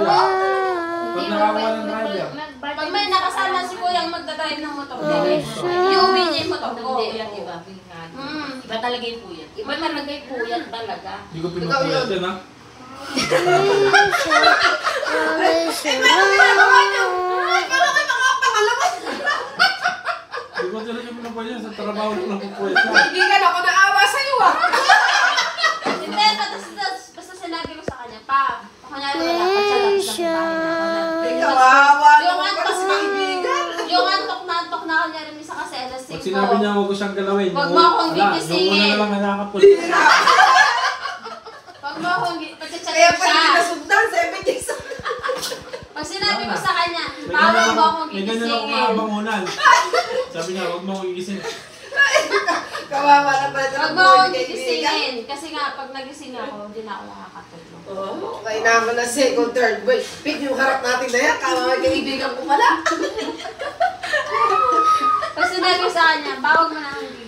Pag nakakuha ng driver. Pag may nakasama si Kuyang magdadrive ng motor, iuwi niya yung motor ko. Iba talaga yung puyat. Iba talaga yung puyat talaga. Hindi ko pinupuyat yan, ha? Hindi ko talaga pinupuyat yan. Sa trabaho ko lang pupuyat yan. Kaibigan ako naawa sa'yo, ah. Hindi, basta sinabi ko sa kanya, pa, kunyari wala, pagsalap sa bahay na. Kawawa naman pala si kaibigan. Yung antok na kunyari misa kasi alas 5. Pag sinabi niya huwag ko siyang galawin, Huwag mo akong gigisingin. Yung una na lang nakakapul. Pag mo akong pag-chat Kaya ko pala siya. nasundan, 7 days. Pag sinabi ko sa kanya, bawal mo akong May ganyan ako gigisingin. maabangunan. Sabi niya, huwag mo akong gigising. Kawawa na pala Huwag ng mo buhay akong ni kaibigan. gigisingin. Kasi nga, pag nagising ako, hindi na ako nakakatulog. Oh, okay naman na second, third. Wait, pick yung harap natin na yan. Kawawa kaibigan ko pala. Pag sinabi ko sa kanya, bawal mo na akong gigisingin.